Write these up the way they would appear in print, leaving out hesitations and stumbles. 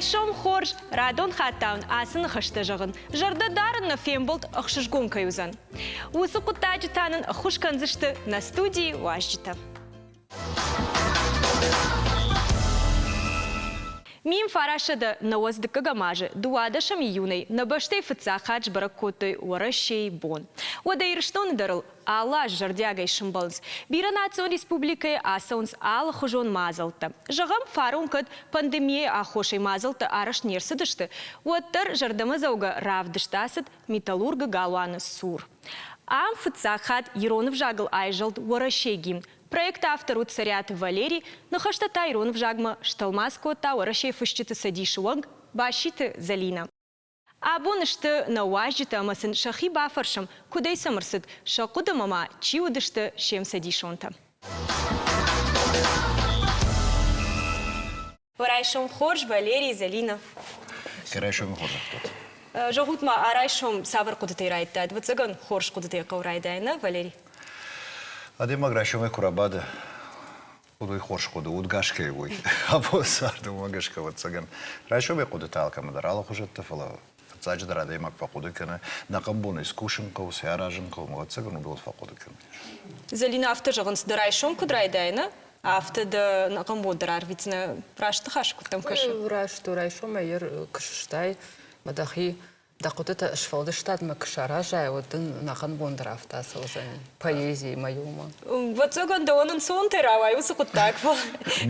Райшом хорж радон хаттаун асын хышты жағын. Жырды дарынны фемболт ұқшышгон каюзан. Усы құттажы танын құш канзышты на студии уажжыта. Мим фарашады на воздыка гамажы, дуадашам июней, на баштей фыца хадж баракоты уарашей бон. Ода ирштон дарыл, Алла жардягай шымбалыз. Бира национ республикай асаунс алы хужон мазалты. Жағам фарун кыд пандемия ахошей мазалты араш нерсыдышты. Оттар жардамы зауга равдыштасыд металлурга галуаны сур. Ам фыца хад Еронов жагыл айжалд уарашей гимн. Проект автору царят Валерий нахаштата Иронов жагма шталмаско та уарашей фышчыты садиши уанг башиты залина. Абонышты на уажжыты амасын шахи бафаршым кудай самырсыд шақуды мама чиудышты шем садишонта. Варайшым хорж Валерий залина. Керайшым хорж кто? Жоғутма арайшым савыр кудыты райдайды. Вот цыган хорж кудыты қаурайдайны, Валерий? Адема грашоме курабада. Удой хорж куды, удгашке уй. Або сарды магашка вот цыган. Райшоме кудыты алкамадар, алах уже тафала. Задждар адема факуды кене. Накамбуны скушенко, сяраженко, вот цыган убил факуды кене. Залина авто жағын сды райшом кудрайдайны? Автода накамбудар арвицина прашты хашку там кашы? Райшоме ер кышыштай, мадахи. Дақутыта шфалды штатма кышара жай, оттын нақан бондар автасы өзі поэзии маюма. Вот цоганда оның сон теравай, осы құттак бол.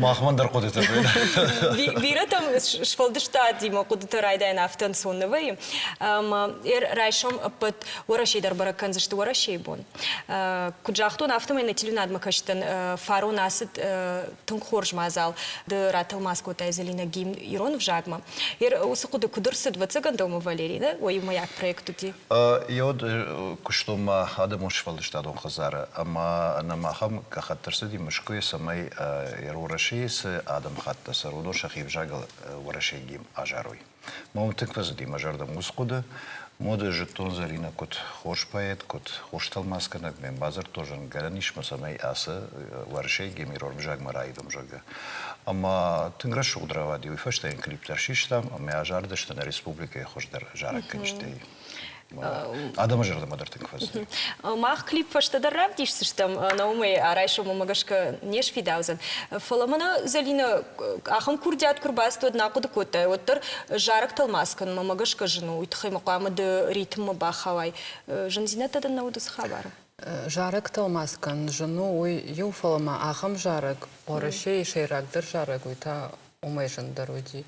Махмандар құдыты бейді. Бира там шфалды штат дима құдыты райдайын автын сонны вай. Райшом пыт орашейдар баракан зашты орашей бон. Куджақтон автомайна телюнадма каштын фару насыд тың хорж мазал. Ды ратыл маскота изелина гимн Иронов жагма. Осы құды кудырсыд вот цоганда умы Валерий, да? Ой, маяк проекту ти. Я вот куштома адамон швалды штадон хазара, ама намахам кахаттарсы ди мышкой самай ярураши с адам хатта сарудо шахив жагал ураши гим ажарой. Мам тыквазы ди мажардам ускуда, моды жетон зарина кот хош поэт, кот хош талмаска нагмен базар тоже галанишма самай аса ураши гим ирорм жагма райдом жага. Ама тынграш удрава ди уйфаштайн клиптар шиштам, ама ажарды что на республике хождар жарак кенштей. Адам ажарды мадар тынгфазы. Мах клип фаштадар равдишсы штам на умей арайшому магашка неш фидаузан. Фаламана залина ахам курдят курбасту однако кота. Оттар жарак талмаскан магашка жену уйтхай мақамады ритм бахавай. Жензина тада наудус хабар. Жарак талмаскан жену уй юфалама ахам жарак орашей шейрагдыр жарак уйта умей жандаруди.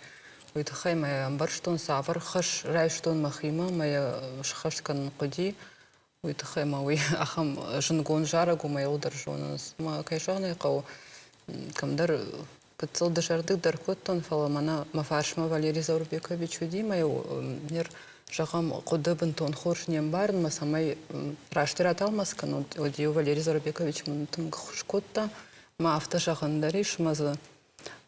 Уйтхай мая амбарштон савар хаш райштон махима мая шхашкан куди уйтхай ма уй ахам женгон жарак умей удар жонас. Ма кайшаны кау камдар кыцыл дышардык даркоттон фаламана мафаршма Валерий Заурбекович уди мая нер Жағам құдыбын тон хоршнем барын, масамай раштырат алмаскан, одею Валерий Зарубекович мұнтың құшкотта, ма авто жағындари шымазы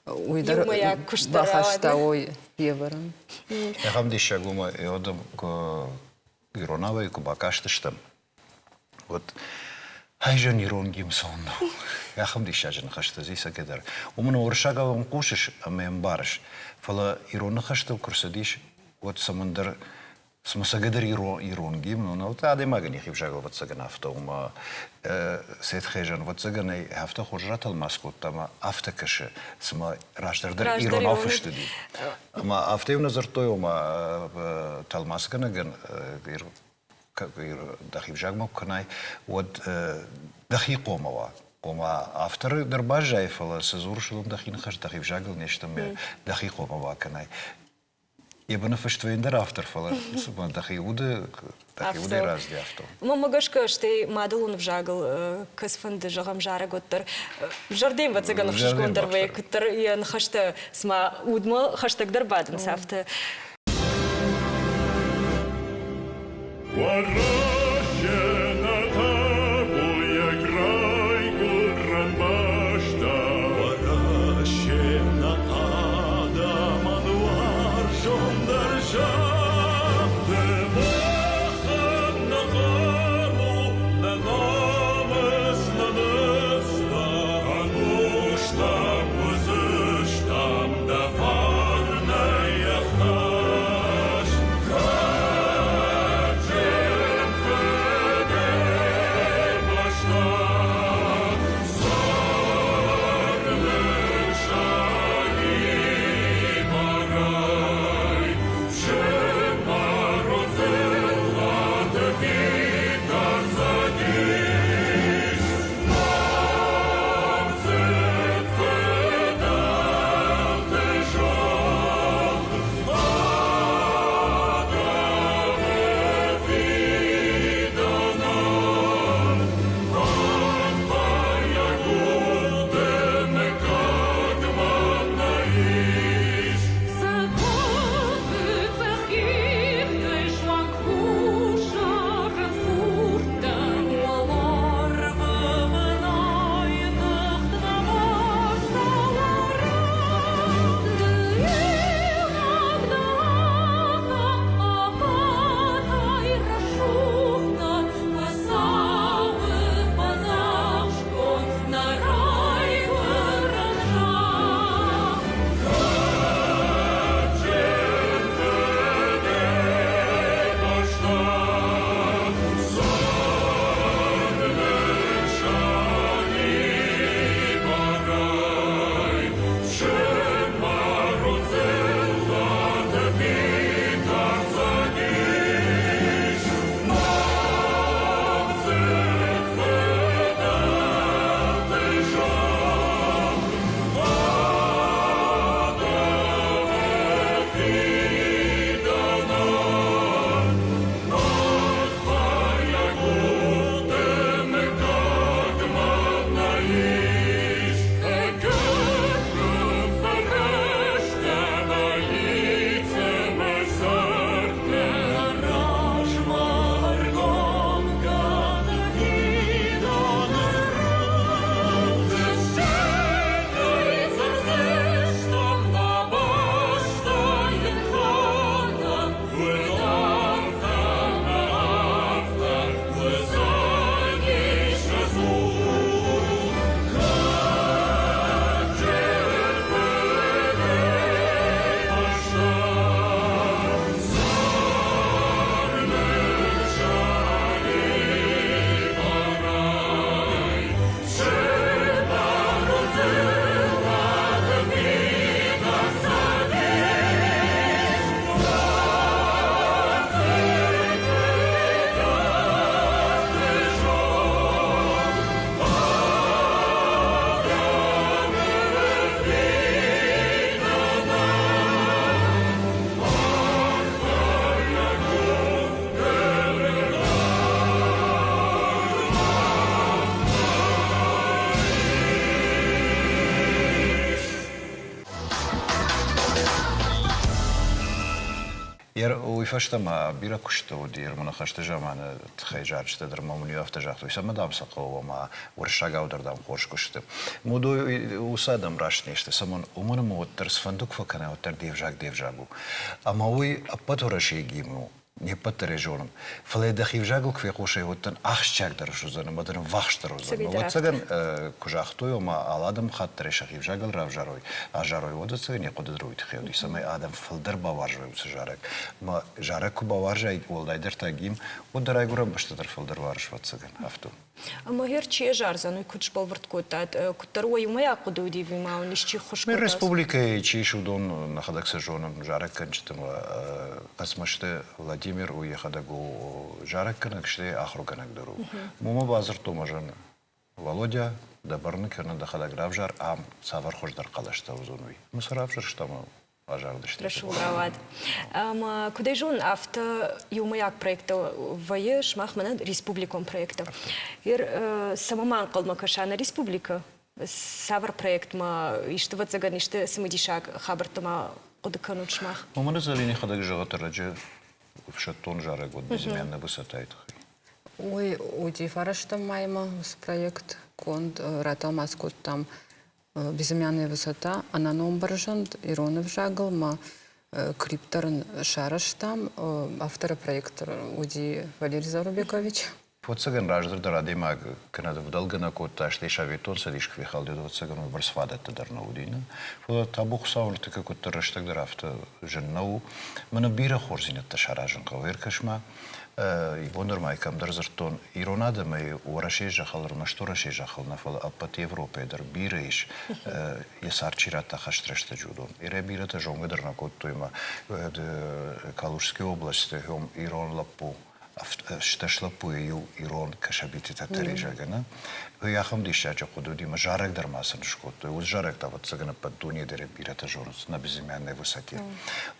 уйдар бахашта ой еваран. Яхам деща гума и одам Иронава и кубакаштыштым. Вот хайжан Ирон гим сонду. Яхам деща жан хашта зиса кедар. Умна уршагавам кушиш, а мэм барыш. Фала Ирона хаштыл курсадиш, вот самандар Смысагадыр Ирон гимн, но вот адема гани хивжагал вот цаган автома сет хежан вот цаган авто хожратал маскот там автокаши сма раштардар Ирон афштыди. Ама автоевна зартойма талмаскана ган дахивжагма канай вот дахиқомава. Кома авторы дарбажайфала сазуршилом дахин хаш дахивжагал нечто ме дахиқомава канай. Я бы нафаштвейндер автор фала, дахи уды разди авто. Мамагашка, что мадалун вжагал, касфанды жагам жара готтар, жардем вот цаганов шишкондер вейкутар, и он хашта сма удмал хаштаг дарбаден сафта. Там, да фарная хайфаштама бира кушта удир монахашта жамана тхайжарчта драмамуни автажахту иса мадам сақова уршага удардан хош кушта муду усадам рашнешта самон умана моттер сфандук факана оттер девжагу амауи апатурашегиму не подтвержден. Флейда хивжагу квекушей оттан ахчак дарушузан, мадам вахштарузан. Вот цаган кужахтую ма аладам хаттареша хивжагал равжарой, а жарой вода цаган не кодадруит хевди. Самай адам флдер баваржой усажарек. Ма жареку баваржай олдайдер тагим, ударай гурам баштадар флдер варж вот цаган авту. Магер чи жарзан и куч балварткотат, кутарой умая кудуди вима унишчи хошкотас. Ми республика чи шудон нахадакса жонам жарек канчтам касмаште Владимир уехадагу жарек канакште ахруганак дару. Мума базар томажан Володя дабарны керна дахадаг равжар ам савар хождар калашта узунуй. Мусаравжар штама Рашулрават. Куда жон авто юмаяк проекта вае шмахмана республиком проекта. Ир самоман калма кашана республика. Савар проект ма иште вот заган иште самодишак хабартама кудыканут шмах. Мумана залини хадаг жагатараджи в шатон жара год безымянна высота. Ой, уди фарашта майма с проект конд ратал маскут там безымянная высота, она номбаржанд, Иронов жагал, ма крипторн шараш там, автора проекта Уди Валерий Зарубекович. Вот цаган раждар дарадима, когда в долгана кота штеша витон садиш квихалди до цаган барсвада тадарна удина. Вот табух саун ты какой-то раштаг драфта женнау, мана бира хорзинет ташаражен каверкашма. И бондар камдар зартон иронада май ураши жахалр наштураши жахал нафал апат Европе дар бириш ясарчирата хаштрашта жудон. Ире бирата жонгадр на коттуйма Калужской области хом Ирон лапу шташлапу ю Ирон кашабити татарижагана. Я хам дишача худудима жарек дар масан шкотту. Уз жарек тават цагана паддуни дере бирата жорус на безымянной высоте.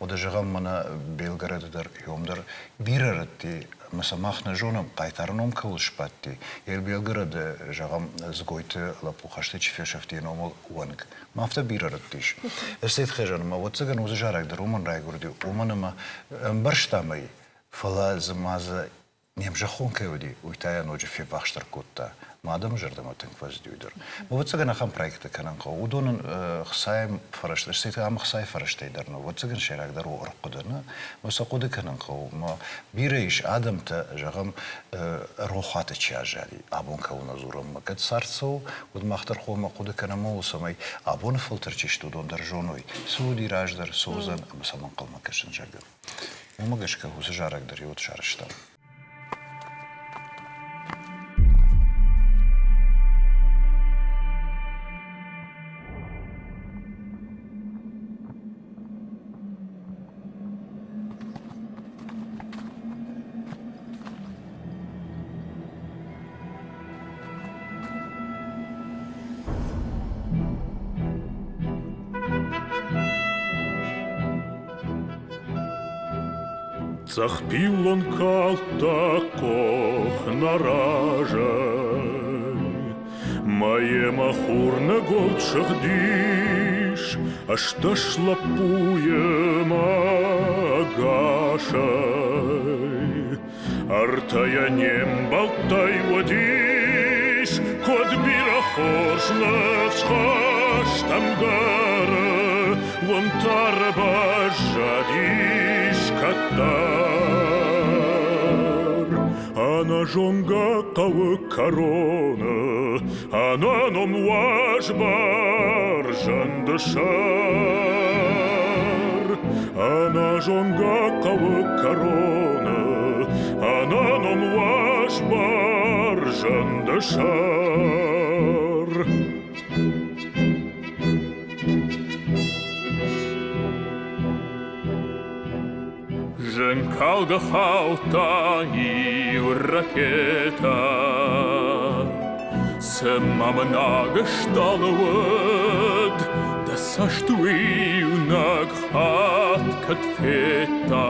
Ода жагам мана Белгород дар йомдар бирарати масамахна жонам кайтарном калушпатти. Ел Белгород жагам сгойте лапухаште чифешафти номал уанг. Мафта бирараттиш. Эсет хежан ма вот цаган уз жарек дар уман райгурди уманама барштамай фала замаза немжахон кеуди уйтая ноджи фи вахштар котта. Мадам жардама тенкваздюйдер. Вот цаган ахам проекта кананка. Удонын хсайм фараштар. Сейта ам хсай фараштайдерна. Вот цаган шерагдар орқудерна. Моса куды кананка. Ма бирейш адамта жагам рохата чажари. Абон кауна зурам макет сарцау. Уд махтар хома куды канама усамай. Абон филтрчиш тудон даржоной. Суди раждар созан амсаман калма кашан жагам. Умагашка гуз жарагдар йот шараштам. Захпил калта кох наражай, Мае махурна год шахдиш, Аш та шлапуе магашай. Артая нем балтай водиш, Код бира хоршлав шхаш тамгара, Вон тарба жадиш катар. Она жонга кавы корона, Она ном важбар жандышар. Она жонга кавы корона, Она ном важбар жандышар. Женкалга халта и ракета, Сама много шталвад, Да саштуил нагхат катфета.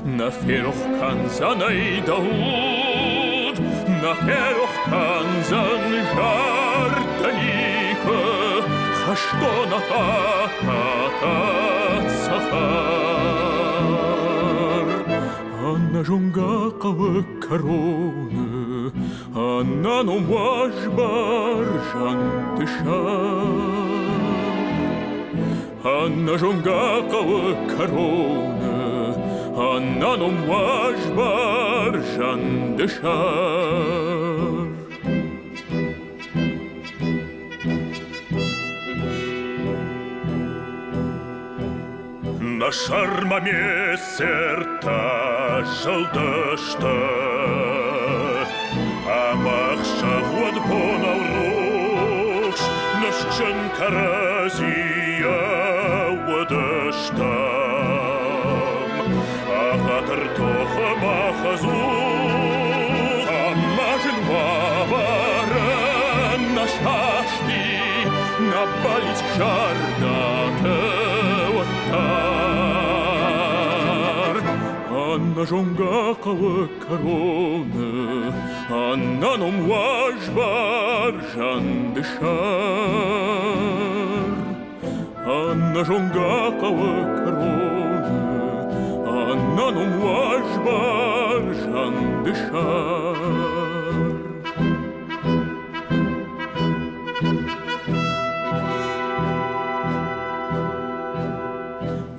На ферух канзанай дауд, На ферух канзан жарталиха, Хашто на таката сахар. Анна жонгака корона, Анна ну важбар жантыша. Анна жонгака корона, Анна ну важбар жантыша. На шармаме серта жылдышты, Амақша ғуад бонауруш, Нүшчін каразия өдіштім. Ағатыр тоқы мақазу, Амажын ваварын на шашти, На балить жардаты Анна жонгака корона, Анна ном важбар жандышар. Анна жонгака корона, Анна ном важбар жандышар.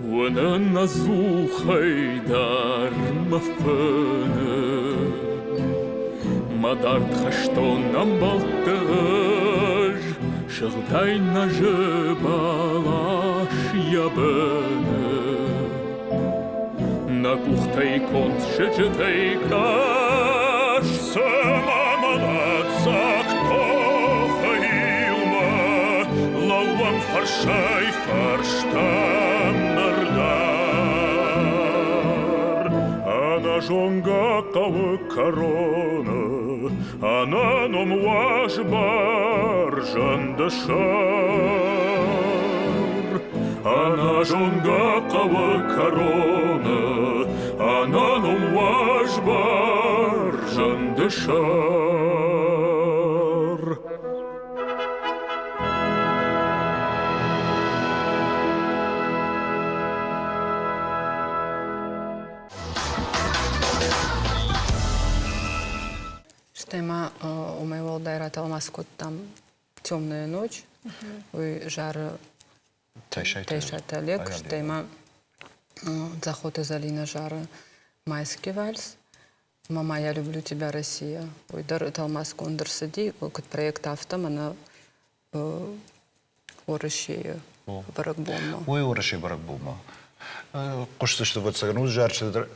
Вона зухайдар мафана, Мадарт хаштон нам балтаж, Шағдай нажы балаш ябана. На кухтай конт шечетай краш, Сама молодца, кто хаилма, Лауам фаршай фарштам. Она жонгака корона, Она ном важбар жандышар. Она жонгака корона, Она ном важбар жандышар. Тема у моего Дайра Талмаскот там «Темная ночь». Ой, жара Тайшат Олег. Тема заход из Алина жара «Майский вальс». «Мама, я люблю тебя, Россия». Ой, Дар Талмаску Ундерсади, как проект автом, она орыши баракбома. Ой, орыши баракбома. Қошты что вот саган уз жарчыдыр,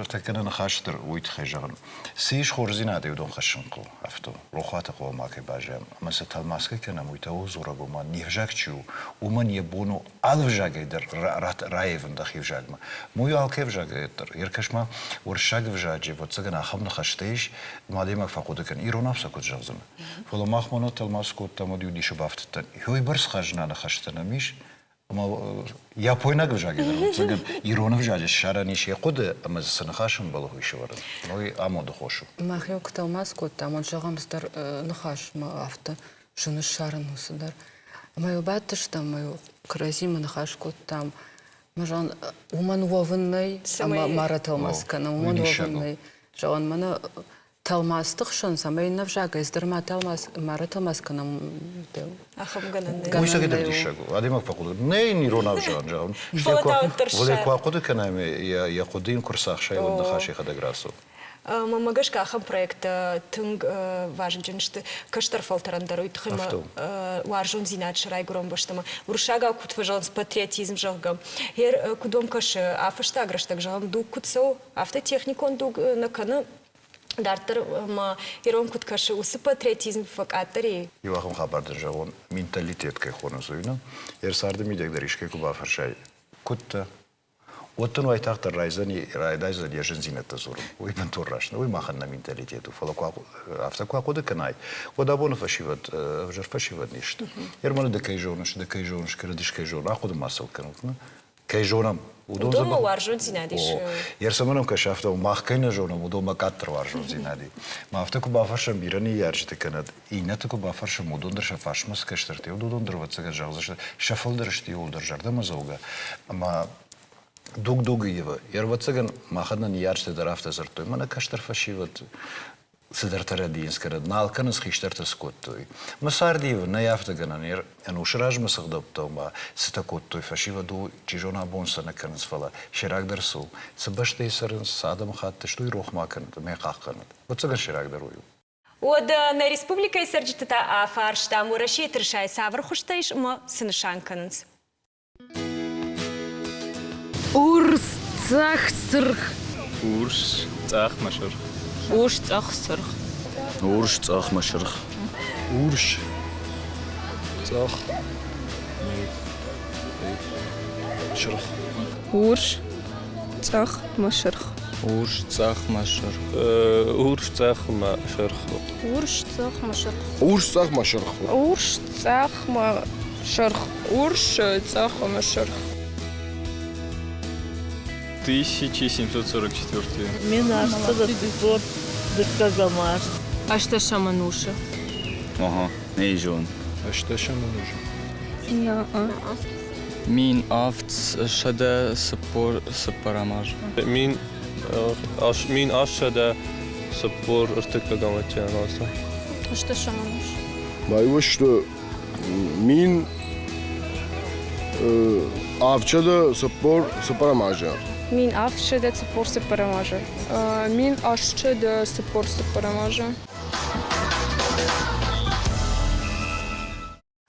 такана нахаштыр уйтхай жаган. Сиш хорзина деудон хашынқыл авто. Рохата қомаки бажам. Маса талмаска кана муйта узура бума нивжакчу. Уман ебуну алвжагайдыр раевын да хивжагма. Муй алкевжагайдыр. Еркашма уршагвжаджи вот саган ахам нахаштейш мадемак факудыкан иронавса кут жагзым. Фола махмано талмаску тамо дюдишу бафттан. Хой барс хажна нахаштана миш. Я пойна гвжаги, цаган иронов жади шараниш якуды, ама сынхашым было хуйшеварын. Ну и амоду хошу. Махио кталмаску там он жагамсдар нахаш ма авто жуны шарын усыдар. Мою батыш там мою кразима нахашку там мажан уман вовынный, ама мара талмаскана уман вовынный. Жаган мана талмастық шын самай навжага издырма талмас мара талмаскана дел. Ахам ганан. Ойса кедер дишагу. Адемак факуды. Не иронав жаган жаган. Воде квакуды канаме я кудин курсах шай вот нахаши хадаграсу. Мамагашка ахам проект тынг важен что каштар фалтарандару тхима варжун зинат шрай гром баштама уршага кут фажан с патриотизм жагам хер кудом каш афашта граштаг жагам ду кутсо автотехникон ду накана дартер ма иром кут каш ус патриотизм факатари Ивахам хабардыр жаган менталитет кай хонусуйна ер сарды мидегдер ишке куба фаршай кутта Оттон вайтахтар райзани райдайзани яжен зинетта зурум. Ой бентуррашна, ой маханна менталитету. Фалаква автоквакуды канай. Одабону фашиват, вжар фашиват ништа. Ерману да кайжонуш, крадиш кайжон. Ахуду масал канутна. Кайжонам. Удома варжон зинадиш. Ерсаманам кашафта махкайна жонам удома каттар варжон зинади. Ма автаку бафаршам бирани яржите канад. Инатаку бафаршам удондыр шафашмас каштарте. Удондыр ватсага жагзашта. Шафалдырышти улдыр жардама зауга. Ама Дуг его. Вот цыган махадна не ярче драфта зартой. Мана каштар фашиват сидартарадинская. Налканас хиштарта скоттой. Масардиев на яфтагананер. Ушраж масагдоптома ситакоттой фашива ду чижона бонса на канцфала. Ширагдарсу. Цыбашты сарен садам хатты что и рохмаканат. Мехахканат. Вот цыган ширагдарую. Од на республика Сърджитата афарш там ураши трешай савр хуштайш ма синшанканс. Урс цах сырх. Урш цах машыр. Урш цах сырх. Урш цах машыр. Урш цах шырх. Урш цах машырх. Урш цах машыр. Урш цах машыр. Урш цах машырх. Урш цах машырх. Урш цах машырх. Урш цах машырх. 1744. Минашта да спор дыккагамар. Ашта шамануша. Ага, не жон. А что еще нам нужно? На а. Min afts shada sapparamar. Min aşağıda spor ırtıkla gamatçı anası. Ашта шамануша. Байва что мин авчада сапарамажа. Мин афша да цепор сапарамажа. Мин ашча да цепор сапарамажа.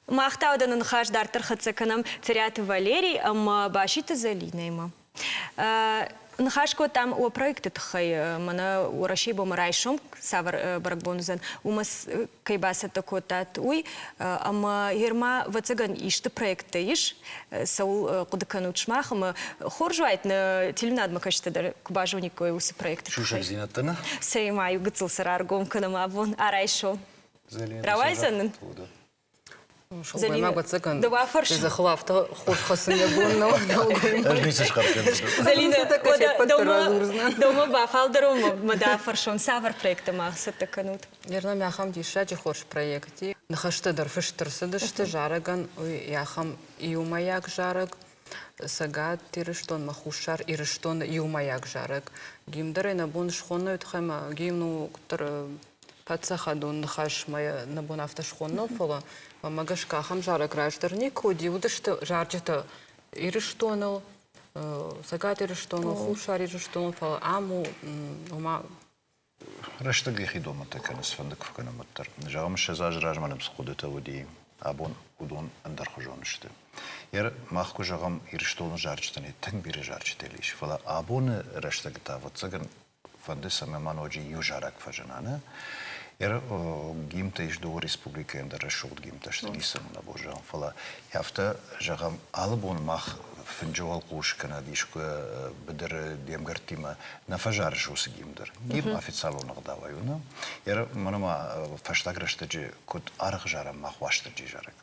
Махтаудан нхаш дартыр хацаканам царят Валерий ам башита залинайма. Нхашко там у проекты тхай мана ураши бомарайшом савар баракбонзан умас кайбаса такотат уй ам герма вацаган ишты проекты иш саул кудыканучмах ам хоржуайт на теленадма каштадар кубажуникой усы проекты. Шушак зинатана? Сеймаю гыцыл сараргом канама вон арайшо. Равайсан. Залина, цыган. Да вафарш. Ты захлавта хош хасыня бунна. Залина, дома бафалдаром мада фаршон савар проекта махса таканут. Ерна мяхам дишачи хош проекти. Нахаштадар фыштырсы дышты жараган яхам иумаяк жараг. Сагат тирыштон махушар ирыштон иумаяк жараг. Гимдары на бун шхонно утхайма гимну кутар пацахадун нахаш моя на бун автошхонно фола. Магашка хамжара граждане коди удашты жаржыты ирыштоныл, сагат ирыштоныл, хушар ирыштоныл фала аму ума. Раштаги хидома такана сфандык фканаматтар. Жагамшы зажражманым сходыта уди абон удон андар хожонышты. Ер махку жагам ирыштоныл жаржытыны тың бири жаржытелиш. Фала абоны раштагыта ватсаган фанды самеман оджи южарак фажананы. Ер гимта иш до республика энда решот гимта штнисам на божан фала. Яфта жагам албон мах финжовал кушкана дишка бедер демгартима на фажар жус гимдер. Гим официально нагдаваюна. Ер манама фаштаграштаджи кот арх жарам мах ваштаджи жарак.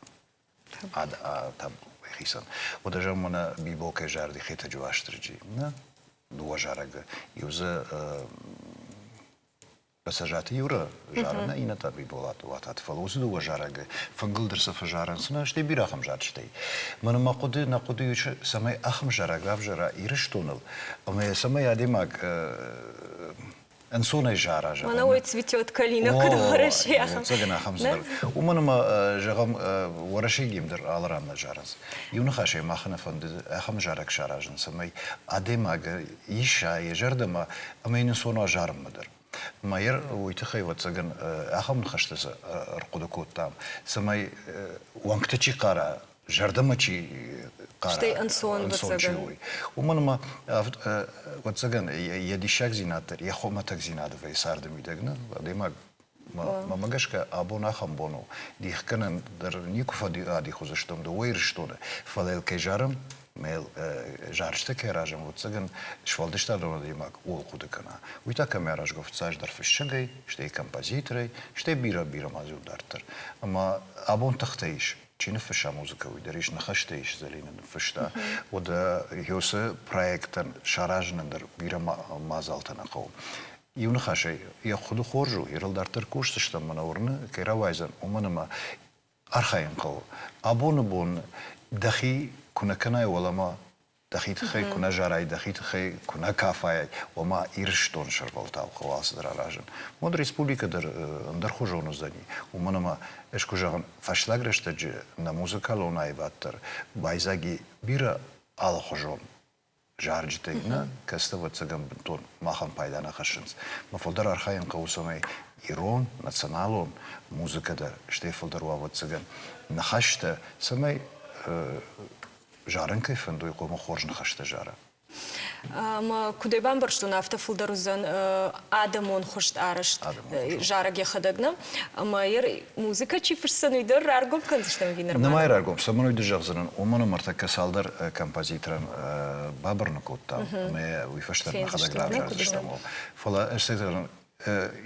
Там хисан. Одажа мана бибоке жарди хитаджи ваштаджи. На дуа жарага. Юза Пассажаты юра жарана и на таби была туатат фалоз дуа жарага фангылдырса фажарансына ште бирахам жарчтай. Мана макуды на куды юч самай ахм жарага жара ирыштоныл. Ама самай адимак ансонай жара жара. Мана ой цветет калина кудораши ахм. Цагана хамзар. Уманама жагам вараши гимдер аларамна жарас. Юна хашай махана фанды ахм жарак шаражын самай адимак иша ежардама амайнын сона жармыдыр. Майер уйтахай ватсаган ахам нхаштаса аркудакот там самай уанктачи кара жардамачи кара Штей ансон ватсаган уманма ватсаган ядишак зинатер яхоматак зинадва исардам идагна адемаг мамагашка абон ахам бону дихканан дар никуфа ади хузаштом до уирштоне фалел кежарам мел жаршта керажам вот цаган швалдышта дома демак ул кудыкана. Уйта камераж гофцаж дар фишчагай, штей композиторай, штей бира мазу дартер. Ама абон тахтаиш, чина фиша музыка уйдариш нахаштаиш залинен фишта. Ода юсе проектан шаражнен дар бира мазалтана кау. Юна хашай я худу хоржу, ирал дартер куштышта манаврны керавайзан уманама архаин кау. Абон дахи كنا كناي ولا ما دخيت خي كنا جراي دخيت خي كنا كافاي وما إيرشتون شربلتاو خلاص دراجن مود республика در خجون زني ومنما إيش كجان فاشلاغرش تج نموزيكال ونايفاتر بايزاجي بيرا على خجون جارجتنا كستوت سجن بنتون ما خم بايدانا خشنس ما فلدر أرخاين قوسمي إيران ناسيونالون موسيقى در شتيفلدر وابد سجن نخشته سمي جارن كيف ندو يقوم خورج نخشته جارا ما كديبان برشتو نافتا فلدروزن آدمون خشت آرشت جارا خدقنا أما ير موسيقى چي فرسن ويدر رارقوم كنزشتم في نرمان نما يرارقوم سمنو يدر جغزنن ومن مرتكا سالدر كمبازيترن بابر نكوتا ما ويفشتر نخدق راب جارزشتمو فلا اشتغلن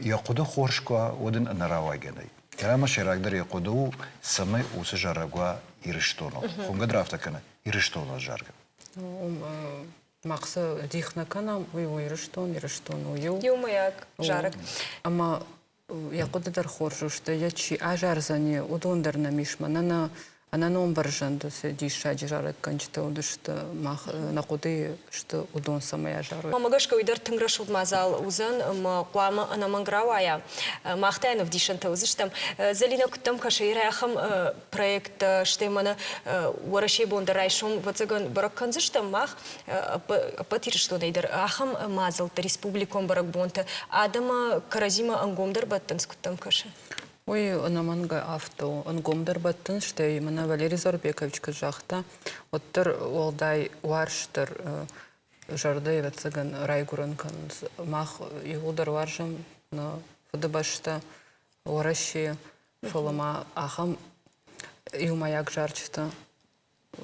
يقودو خورشكوا ودن نراواجني كلام شراكدر يقودو سمي وسجارقوا يرشتونو خونغ درافتا كنا يرشتونو جارقا مقصد ديخنا كنا ويرشتون ويو يومياك جارك أما يقود در خورجوش ده يچي أجار زني ودون در نميش مننا أنا نوم برجن دس ديش جارك كنجت ودشت ما نقودي شت ودون سما جارك ما ماغش كويدر تنغرش مازال وزن ما قوام أنا منغراوايا ما أختين في ديشن توزشتم زلينا كتم كشير أخم проект شتمنا ورشي بوندرايشوم وتزغن بركان زشتم ماخ أبتير شتو نيدر أخم مازال تريسبубликом برك بونت آدم كرازيما أنغومدر بتنس كتم كشه Ой, на манга авто, он гомдер баттын, что именно Валерий Зорбекович кажахта, оттер олдай варштер жарды вецеген райгуренкан мах юлдар варжам на фдбашта ораши фолома ахам юмаяк жарчта.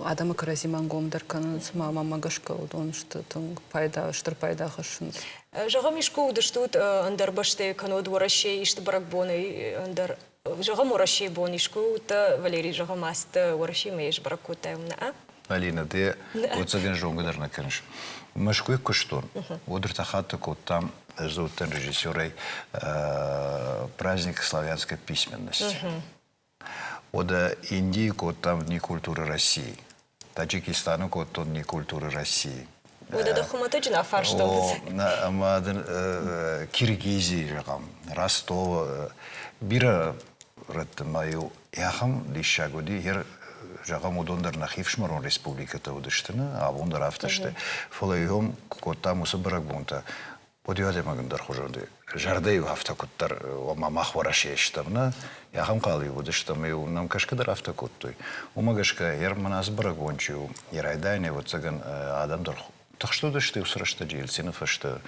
Адама каразиман гомдер канц мама магашка удон что там пайда штыр пайда хашын. Жага мишку удыштут андер баште канод ораши ишт баракбоны андер жага мораши бонишку та Валерий жага маст ораши меш баракута умна. Алина, ты вот заген жонгадер на кенш. Машкуй куштон. Одр тахата кот там зовут режиссерой праздник славянской письменности. Ода Индии кот там дни культуры России. Таджикистану кот там дни культуры России. Ода дохуматоджин афар что амадын Киргизии жагам, Ростова, бира раттамаю яхам дишагоди ер жагам удондар нахившмарон республиката удыштыны, а вондар авташты. Фолайом кот там усыбрак бунта. Подиоде магындар хожонды. Жардею автокоттар мамах варашештамна. Яхам кали удыштам и нам кашкадар автокоттой. Умагашка ер манас брак вончу. Ерайдайне вот цаган адамдар. Так что дышты усрашта джельцина фашта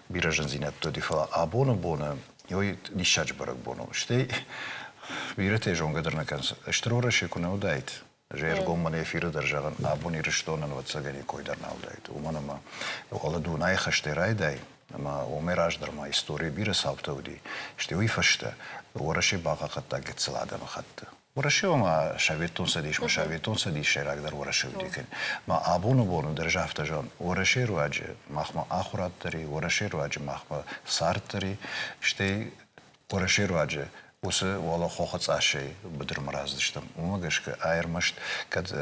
биражан зинат тоди фала абона бона. Йой дишач брак боно. Штей бирате жонгадыр наканс. Штрораши куна удайт. Жер гомман эфиры держаган абони рештонан вот цагани койдар наудайт. Уманама оладу найхаште райдай. Ама умераждар ма история бира саптауди. Штей уйфашта. Ораши бага хатта гетсладам хатта. Ораши ма шаветон садиш, ма шаветон садиш шерагдар ораши удикен. Ма абону бону державта жон. Ораши руаджи махма ахураттари, ораши руаджи махма сартари. Штей ораши руаджи Усы вала хохот ашей бедр раздыштам. Умагашка айрмашт кад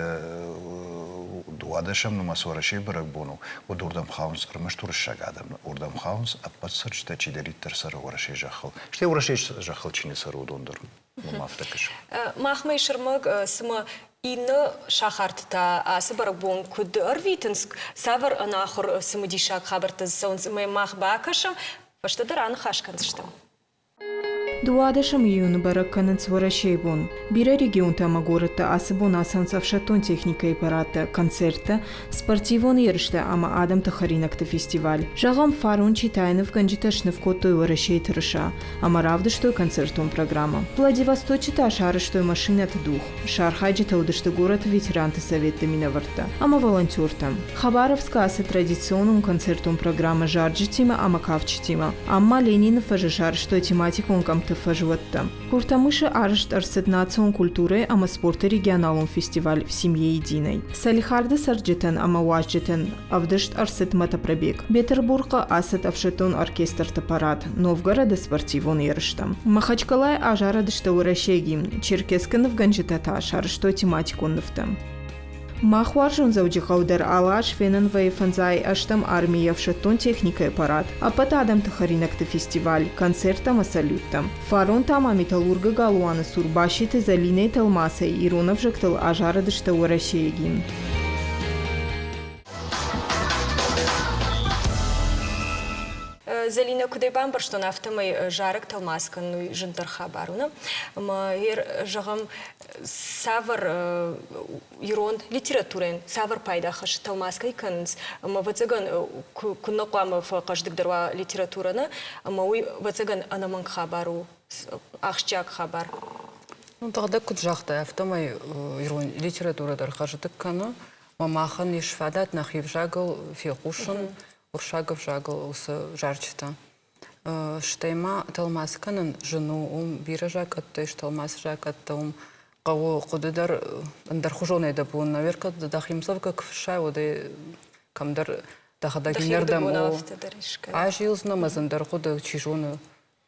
дуадашам нумас ораши брак бону. Удурдам хаунс армаш туршагадам. Урдам хаунс апатсарч та чидерит терсар ораши жахал. Штей ораши жахал чини сар удондар. Мамафтакаш. Махмай шармаг сама إن شخرت تا أسبر بون كود أرويتنسك سافر أنا آخر سمديشاك خبرت الزون ما ماخ باكشم فاشتدر أنا خاش كنزشتم Дуадашам июн баракканец ворашейбун. Бира регион тама городта асыбун асанцавшатун техника и парата концерта, спортивон ершта ама адам тахаринакта фестиваль. Жагам фарун читайнов канджиташнов котой ворашей тырыша, ама равдыштой концертун программа. Владивосточита шарыштой машинат дух. Шархаджита удышты город ветеранты совета миноварта, ама волонтёрта. Хабаровска асы традиционным концертун программа жарджитима ама кавчитима, ама Ленинов ажашарыштой тематикун камта фажватта. Куртамыша аршт арсетнацион культуры ама спорта регионалун фестиваль в семье единой. Салихарда сарджитен ама уажджитен авдышт арсет матапробег. Петербурга асет авшетон оркестр тапарат. Новгорода спортивон ерштам. Махачкалай ажара дышта урашегим. Черкескан в ганжитата шаршто тематикун нафтам. Махваржун заудихаудер алаш фенен вейфанзай аштам армия вшатун техника аппарат. Апатадам тахаринакты фестиваль, концертам и салютам. Фарун тама металлурга галуаны сурбашиты залиной талмасой Иронов жактал ажарадышта урашегин. Залина кудайбан бар, что нафтамай жарок талмаскан, ну и жентар хабаруна. Мэр жагам савар ирон литературен, савар пайдахаш талмаскай канц. Вацаган куннаквам каждый дарва литературана, уй вацаган анаман хабару, ахчак хабар. Ну тогда куджахта, автомай ирон литература дархажитык кана, мамахан ишфадат нахивжагал филкушан. Уршагов жагал усы жарчыта. Штайма талмасканын жену биражак атты, шталмас жак атты қауы құдыдар андархужон еді бұн. Наверка дахимсовка кфша оды камдар дахадагинердам о ажилзна мазандар құды чижоны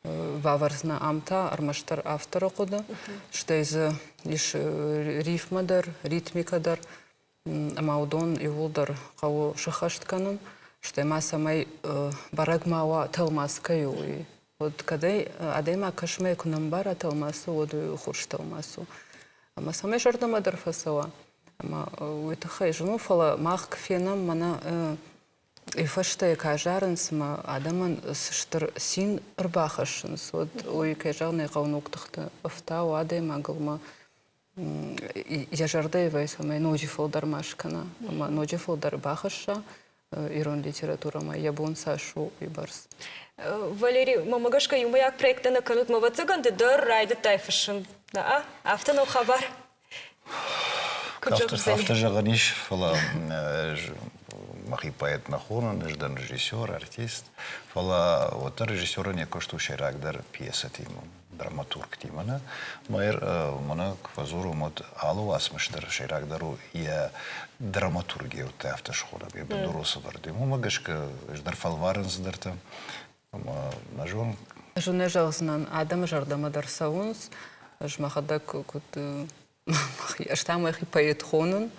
ваварзна амта армаштар авторы құды. Штайзы иш рифмадар, ритмикадар, амаудон и волдар қауы шахаштканын. Что я самой барагмава талмаскаю. Вот когда адема кашме кунамбара талмасу, вот хурш талмасу. Ама самой жардама дарфасова. Ама это хай жену фала мах кфенам мана и фашта кажаренс ма адаман штр син рбахашенс. Вот ой кажарный каунук тахта афтау адема галма. Я жардеева самой ночи фолдар машкана. Ама ночи фолдар бахаша. Ирон литература моя бон Сашу и Барс. Валерий, мамагашка юмаяк проекта на канут мавацаган де дор райда тайфашын. Да, автоно хабар. Автор жаганиш фала махи поэт нахонан, ждан режиссер, артист. Фала вот режиссера не кошту шерагдар пьеса тиму. Драматург тимана, майер мана квазуру мод алу асмыштыр шейрагдару я драматургия от автошкола я бедуроса варды. Мумагашка ждар фалваренсдерта, мажон. Жуне жалзнан адам жардама дарсаунс, жмахадак кут штамах и поэт хонун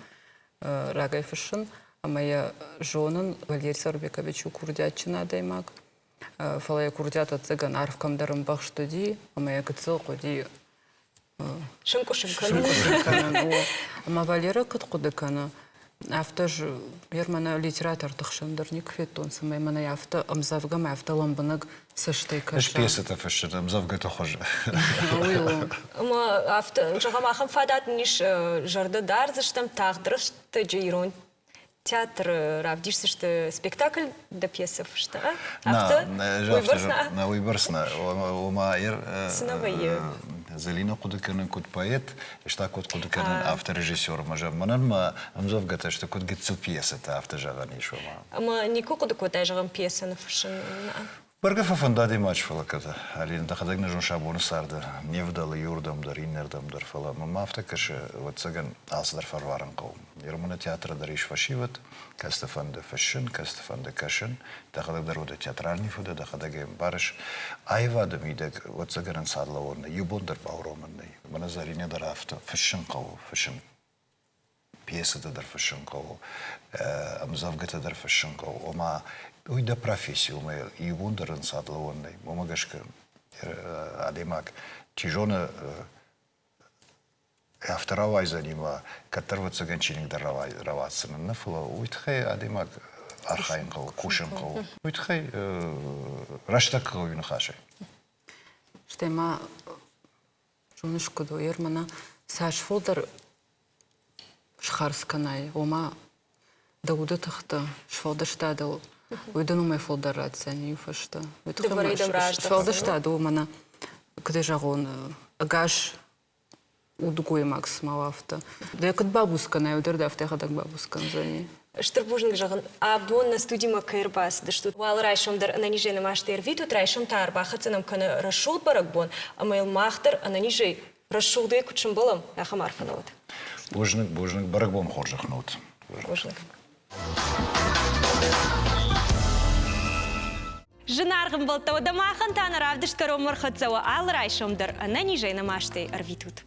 рагайфшин, а моя жонан Валерий Сарбековичу курдячина даймак. Фалая курдята цыган арфкам даром бахштуди, а моя кыцыл куди шимкушимкана. Ама Валера кыткудыкана. Автож ермана литератор тахшандарник фетон самай мана авто амзавгам авто ламбанаг саштай каша. Эш пьеса-то фашет амзавга тохоже. Ама авто жагамахам фадат ниш жарда дарзаштам тахдраш таджирон. Театр равдишься, что спектакль до пьесов, что? На уйбарсна. Умаир Залина кудыканын куд поэт, что куд кудыканын автор режиссер. Манан ма амзов гата, что куд гитцу пьеса, это автор жагани шома. Ама нику куд куд жагам пьеса на фашин. Баргафа фандади матч фалаката. Алин дахадаг на жон шабон сарда. Невдал юрдамдар, иннердамдар фала. Мама автакаше вот цаган алсдар фарваран ком. Ермана театра дариш фашиват. Кастефан де фашин, кастефан де кашин. Дахадаг дарода театральный фуда, дахадаг барыш. Айвада мидек вот цаган садлаворный. Юбондар бауроманный. Маназарине дар авто фашин кау, фашин. Пьеса дар фашин кау. Амзавгата дар фашин кау. Ома ой да профессию мы и вундерен садлованный. Момагашка адемак чижона авторовай занима, которого цаганчиник дароваться на нафла. Уйтхай адемак архаинков, кушенков. Уйтхай раштаков юнхаши. Штема жонышку до ермана Саш Фолдер шхарсканай. Ома Дауда тахта шфалдаштадал. Уйдану май фолдерация не юфашта. Шфалдаштаду умана где жагон агаш удгой макс малафта. Да я как бабуска на удерда автехадак бабуска зани. Штырбужник жаган абон на студии Макайрбас, да что вал райшом дар ананиже на маштер витут райшом тарба хацанам кана рашул баракбон, а майл махтар ананиже рашул дой кучым балам ахамарфанот. Бужник баракбом хоржахнут. Бужник. Жинаргым был то дамахан тана равдыш каромор хацава ал райшом дар ананиже на маштер арвитут.